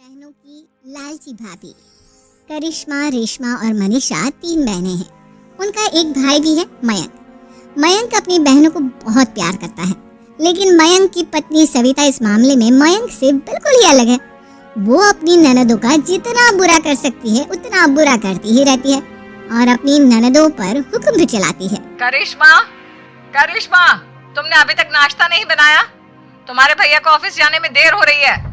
बहनों की लालची भाभी। करिश्मा, रेशमा और मनीषा 3 बहनें हैं। उनका एक भाई भी है, मयंक। मयंक अपनी बहनों को बहुत प्यार करता है, लेकिन मयंक की पत्नी सविता इस मामले में मयंक से बिल्कुल ही अलग है। वो अपनी ननदों का जितना बुरा कर सकती है उतना बुरा करती ही रहती है और अपनी ननदों पर हुक्म भी चलाती है। करिश्मा, करिश्मा, तुमने अभी तक नाश्ता नहीं बनाया? तुम्हारे भैया को ऑफिस जाने में देर हो रही है।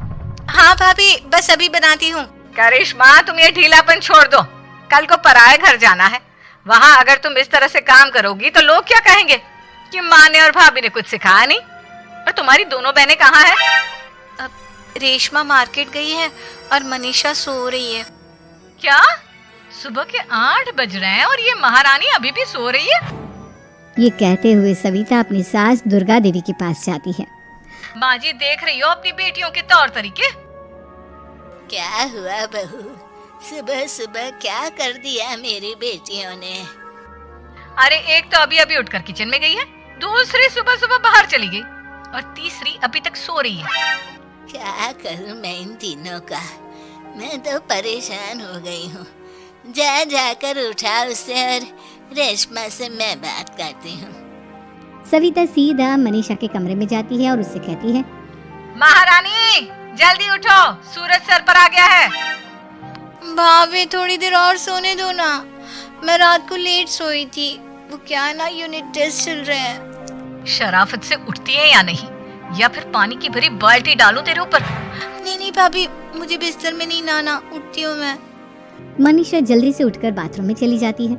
हाँ भाभी, बस अभी बनाती हूँ। करिश्मा, तुम ये ढीलापन छोड़ दो। कल को पराये घर जाना है। वहाँ अगर तुम इस तरह से काम करोगी तो लोग क्या कहेंगे कि माँ ने और भाभी ने कुछ सिखाया नहीं। और तुम्हारी दोनों बहनें कहाँ हैं? रेशमा मार्केट गई है और मनीषा सो रही है। क्या? सुबह के 8 बज रहे हैं और ये महारानी अभी भी सो रही है? ये कहते हुए सविता अपनी सास दुर्गा देवी के पास जाती है। माँ जी, देख रही हो अपनी बेटियों के तौर तरीके? क्या हुआ बहू, सुबह सुबह क्या कर दिया मेरी बेटियों ने? अरे एक तो अभी अभी उठकर किचन में गई है, दूसरी सुबह सुबह बाहर चली गई और तीसरी अभी तक सो रही है। क्या करूं मैं इन तीनों का? मैं तो परेशान हो गई हूँ। जा जाकर उठा उसे और रेशमा से मैं बात करती हूँ। सविता सीधा मनीषा के कमरे में जाती है और उससे कहती है, महारानी जल्दी उठो, सूरज सर पर आ गया है। भाभी थोड़ी देर और सोने दो ना, मैं रात को लेट सोई थी। वो क्या है ना, यूनिट टेस्ट चल रहे हैं। शराफत से उठती है या नहीं, या फिर पानी की भरी बाल्टी डालूं तेरे ऊपर? नहीं भाभी, मुझे बिस्तर में नहीं लाना, उठती हूँ मैं। मनीषा जल्दी से उठकर बाथरूम में चली जाती है।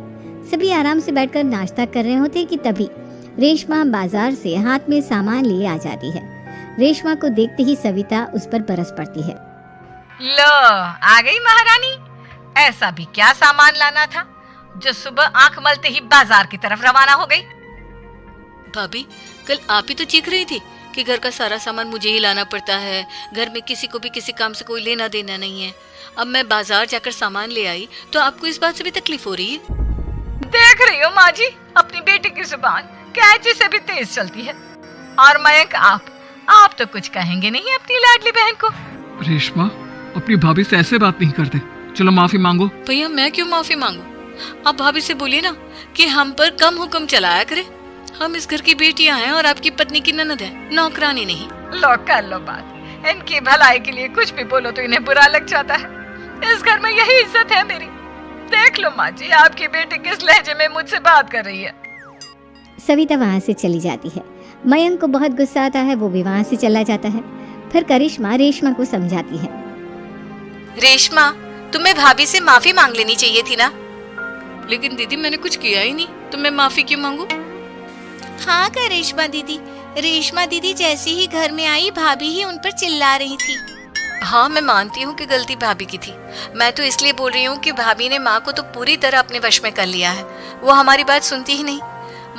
सभी आराम से बैठकर नाश्ता कर रहे होते कि तभी रेशमा बाजार से हाथ में सामान लिए आ जाती है। रेशमा को देखते ही सविता उस पर बरस पड़ती है। लो, आ गई महारानी। ऐसा भी क्या सामान लाना था जो सुबह आंख मलते ही बाजार की तरफ रवाना हो गई? भाभी, कल आप ही तो चीख रही थी कि घर का सारा सामान मुझे ही लाना पड़ता है, घर में किसी को भी किसी काम से कोई लेना देना नहीं है। अब मैं बाजार जाकर सामान ले आई तो आपको इस बात से भी तकलीफ हो रही है? देख रही हो माँ जी, अपनी बेटी की जुबान कैंची से भी तेज चलती है। और मयंक, आप तो कुछ कहेंगे नहीं अपनी लाडली बहन को? रेशमा, अपनी भाभी से ऐसे बात नहीं करते। चलो माफी मांगो। भैया, मैं क्यों माफी मांगू? आप भाभी से बोलिए ना कि हम पर कम हुक्म चलाया करे। हम इस घर की बेटियां हैं और आपकी पत्नी की ननद है, नौकरानी नहीं। लो, कर लो बात। इनकी भलाई के लिए कुछ भी बोलो तो इन्हें बुरा लग जाता है। इस घर में यही इज्जत है मेरी। देख लो माँ जी, आपकी बेटी किस लहजे में मुझसे बात कर रही है। सविता वहाँ से चली जाती है। मयंक को बहुत गुस्सा आता है, वो भी वहाँ से चला जाता है। फिर करिश्मा रेशमा को समझाती है। रेशमा, तुम्हें भाभी से माफी मांग लेनी चाहिए थी ना। लेकिन दीदी, मैंने कुछ किया ही नहीं तो मैं माफी क्यों मांगू? हाँ करिश्मा दीदी, रेशमा दीदी जैसे ही घर में आई भाभी ही उन पर चिल्ला रही थी। हाँ, मैं मानती हूँ कि गलती भाभी की थी। मैं तो इसलिए बोल रही हूँ कि भाभी ने माँ को तो पूरी तरह अपने वश में कर लिया है। वो हमारी बात सुनती ही नहीं।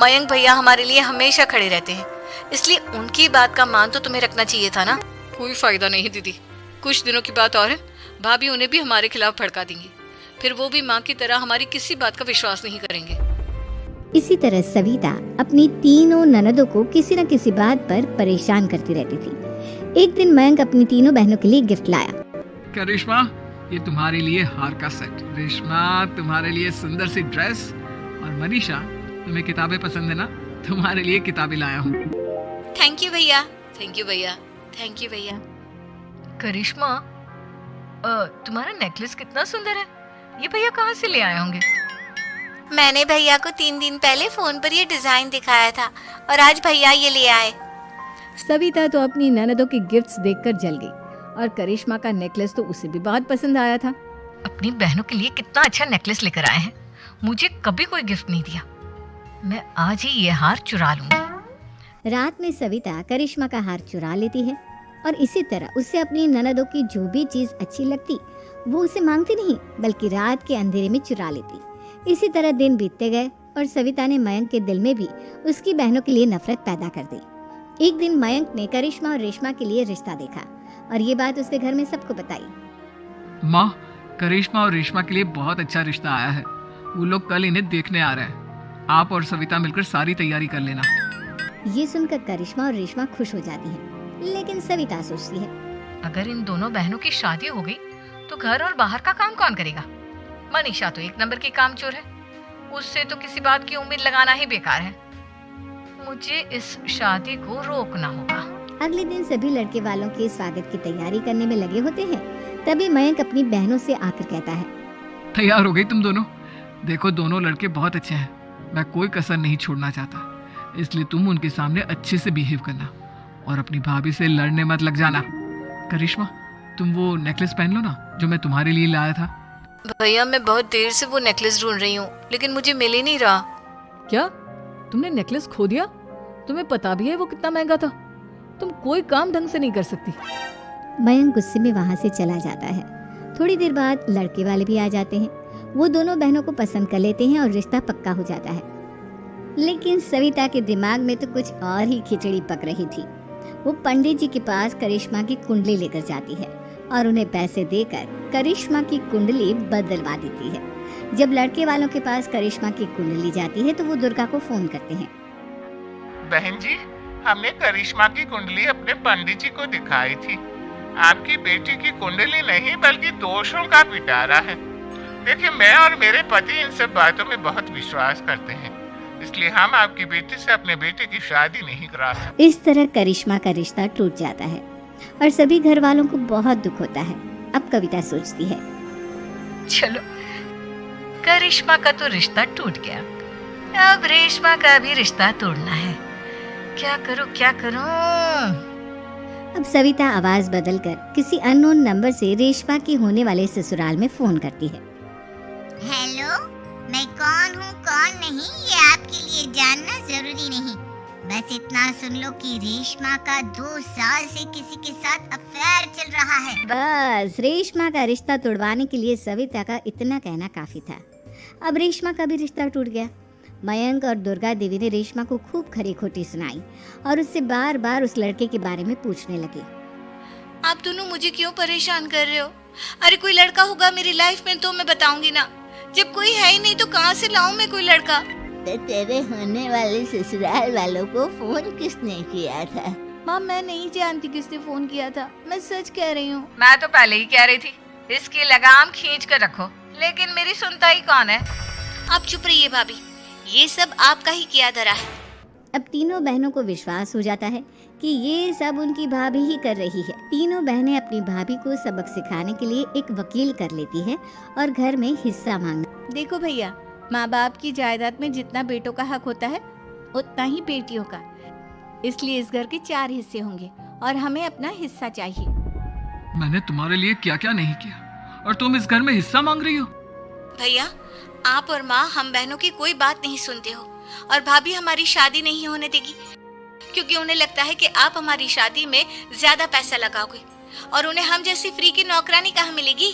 मयंक भैया हमारे लिए हमेशा खड़े रहते हैं, इसलिए उनकी बात का मान तो तुम्हें रखना चाहिए था ना। कोई फायदा नहीं दीदी, कुछ दिनों की बात और है, भाभी उन्हें भी हमारे खिलाफ भड़का देंगी। फिर वो भी माँ की तरह हमारी किसी बात का विश्वास नहीं करेंगे। इसी तरह सविता अपनी तीनों ननदों को किसी न किसी बात पर परेशान करती रहती थी। एक दिन मयंक अपनी तीनों बहनों के लिए गिफ्ट लाया। क्या रेशमा, ये तुम्हारे लिए हार का सेट। रेशमा, तुम्हारे लिए सुंदर सी ड्रेस। और मनीषा, तुम्हें किताबें पसंद है ना, तुम्हारे लिए किताबें लाया हूँ। थैंक यू भैया। थैंक यू भैया। थैंक यू भैया। करिश्मा, तुम्हारा नेकलेस कितना सुंदर है। ये भैया कहाँ से ले आए होंगे? मैंने भैया को 3 दिन पहले फोन पर ये डिजाइन दिखाया था और आज भैया ये ले आए। सविता तो अपनी ननदों के गिफ्ट्स देखकर जल गई और करिश्मा का नेकलेस तो उसे भी बहुत पसंद आया था। अपनी बहनों के लिए कितना अच्छा नेकलेस लेकर आए हैं। मुझे कभी कोई गिफ्ट नहीं दिया। मैं आज ही ये हार चुरा लूंगी। रात में सविता करिश्मा का हार चुरा लेती है और इसी तरह उससे अपनी ननदों की जो भी चीज अच्छी लगती वो उसे मांगती नहीं, बल्कि रात के अंधेरे में चुरा लेती। इसी तरह दिन बीतते गए और सविता ने मयंक के दिल में भी उसकी बहनों के लिए नफरत पैदा कर दी। एक दिन मयंक ने करिश्मा और रेशमा के लिए रिश्ता देखा और ये बात उसने घर में सबको बताई। माँ, करिश्मा और रेशमा के लिए बहुत अच्छा रिश्ता आया है। वो लोग कल इन्हें देखने आ रहे हैं। आप और सविता मिलकर सारी तैयारी कर लेना। ये सुनकर करिश्मा और रेशमा खुश हो जाती है, लेकिन सविता सोचती है, अगर इन दोनों बहनों की शादी हो गई तो घर और बाहर का काम कौन करेगा? मनीषा तो एक नंबर की कामचोर है, उससे तो किसी बात की उम्मीद लगाना ही बेकार है। मुझे इस शादी को रोकना होगा। अगले दिन सभी लड़के वालों के स्वागत की तैयारी करने में लगे होते हैं। तभी मयंक अपनी बहनों से आकर कहता है, तैयार हो गई तुम दोनों? देखो दोनों लड़के बहुत अच्छे हैं, मैं कोई कसर नहीं छोड़ना चाहता, इसलिए तुम उनके सामने अच्छे से बिहेव करना और अपनी भाभी से लड़ने मत लग जाना। करिश्मा, तुम वो नेकलेस पहन लो ना जो मैं तुम्हारे लिए लाया था। भैया मैं बहुत देर से वो नेकलेस ढूंढ रही हूँ, लेकिन मुझे मिल ही नहीं रहा। क्या तुमने नेकलेस खो दिया? तुम्हें पता भी है वो कितना महंगा था। तुम कोई काम ढंग से नहीं कर सकती। मयंक गुस्से में वहाँ से चला जाता है। थोड़ी देर बाद लड़के वाले भी आ जाते हैं। वो दोनों बहनों को पसंद कर लेते हैं और रिश्ता पक्का हो जाता है। लेकिन सविता के दिमाग में तो कुछ और ही खिचड़ी पक रही थी। वो पंडित जी के पास करिश्मा की कुंडली लेकर जाती है और उन्हें पैसे देकर करिश्मा की कुंडली बदलवा देती है। जब लड़के वालों के पास करिश्मा की कुंडली जाती है तो वो दुर्गा को फोन करते हैं। बहन जी, हमने करिश्मा की कुंडली अपने पंडित जी को दिखाई थी। आपकी बेटी की कुंडली नहीं बल्कि दोषों का पिटारा है। देखिए, मैं और मेरे पति इन सब बातों में बहुत विश्वास करते हैं, इसलिए हम आपकी बेटी से अपने बेटे की शादी नहीं करा सकते। इस तरह करिश्मा का रिश्ता टूट जाता है और सभी घर वालों को बहुत दुख होता है। अब कविता सोचती है, चलो करिश्मा का तो रिश्ता टूट गया, अब रेशमा का भी रिश्ता तोड़ना है। क्या करूं? अब सविता आवाज बदलकर किसी अननोन नंबर से रेशमा के होने वाले ससुराल में फोन करती है। हेलो, मैं कौन हूँ कौन नहीं ये आपके लिए जानना जरूरी नहीं, बस इतना सुन लो कि रेशमा का 2 साल से किसी के साथ अफेयर चल रहा है। बस रेशमा का रिश्ता तोड़वाने के लिए सविता का इतना कहना काफी था। अब रेशमा का भी रिश्ता टूट गया। मयंक और दुर्गा देवी ने रेशमा को खूब खरी खोटी सुनाई और उससे बार बार उस लड़के के बारे में पूछने लगे। आप दोनों मुझे क्यों परेशान कर रहे हो? अरे कोई लड़का होगा मेरी लाइफ में तो मैं बताऊंगी ना, जब कोई है ही नहीं तो कहाँ से लाऊं मैं कोई लड़का? तो तेरे होने वाले ससुराल वालों को फोन किसने किया था? माँ मैं नहीं जानती किसने फोन किया था, मैं सच कह रही हूँ। मैं तो पहले ही कह रही थी इसकी लगाम खींच कर रखो, लेकिन मेरी सुनता ही कौन है। आप चुप रहिए भाभी, ये सब आपका ही किया धरा है। अब तीनों बहनों को विश्वास हो जाता है कि ये सब उनकी भाभी ही कर रही है। तीनों बहनें अपनी भाभी को सबक सिखाने के लिए एक वकील कर लेती है और घर में हिस्सा मांगना। देखो भैया, माँ बाप की जायदाद में जितना बेटों का हक होता है उतना ही बेटियों का, इसलिए इस घर के 4 हिस्से होंगे और हमें अपना हिस्सा चाहिए। मैंने तुम्हारे लिए क्या क्या नहीं किया और तुम इस घर में हिस्सा मांग रही हो? भैया, आप और माँ हम बहनों की कोई बात नहीं सुनते हो और भाभी हमारी शादी नहीं होने देगी, क्योंकि उन्हें लगता है कि आप हमारी शादी में ज्यादा पैसा लगाओगे और उन्हें हम जैसी फ्री की नौकरानी कहाँ मिलेगी।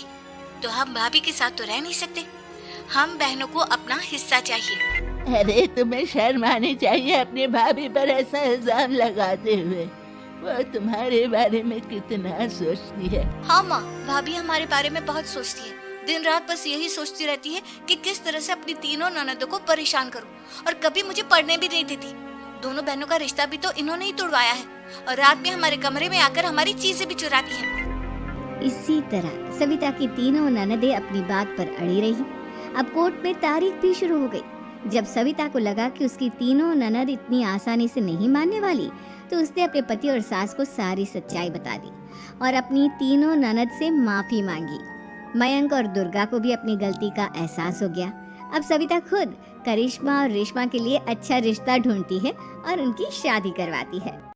तो हम भाभी के साथ तो रह नहीं सकते, हम बहनों को अपना हिस्सा चाहिए। अरे तुम्हें शर्म आनी चाहिए अपनी भाभी पर ऐसा इल्जाम लगाते हुए। वो तुम्हारे बारे में कितना सोचती है। हाँ माँ, भाभी हमारे बारे में बहुत सोचती है, दिन रात बस यही सोचती रहती है कि किस तरह से अपनी तीनों ननदों को परेशान करूं और कभी मुझे पढ़ने भी नहीं देती। दोनों बहनों का रिश्ता भी तो इन्होंने ही तोड़वाया है और रात में हमारे कमरे में आकर हमारी चीजें भी चुराती हैं। इसी तरह सविता की तीनों ननदें अपनी बात पर अड़ी रही। अब कोर्ट में तारीख भी शुरू हो गई। जब सविता को लगा कि उसकी तीनों ननद इतनी आसानी से नहीं मानने वाली, तो उसने अपने पति और सास को सारी सच्चाई बता दी और अपनी तीनों ननद से माफी मांगी। मयंक और दुर्गा को भी अपनी गलती का एहसास हो गया। अब सविता खुद करिश्मा और रेशमा के लिए अच्छा रिश्ता ढूंढती है और उनकी शादी करवाती है।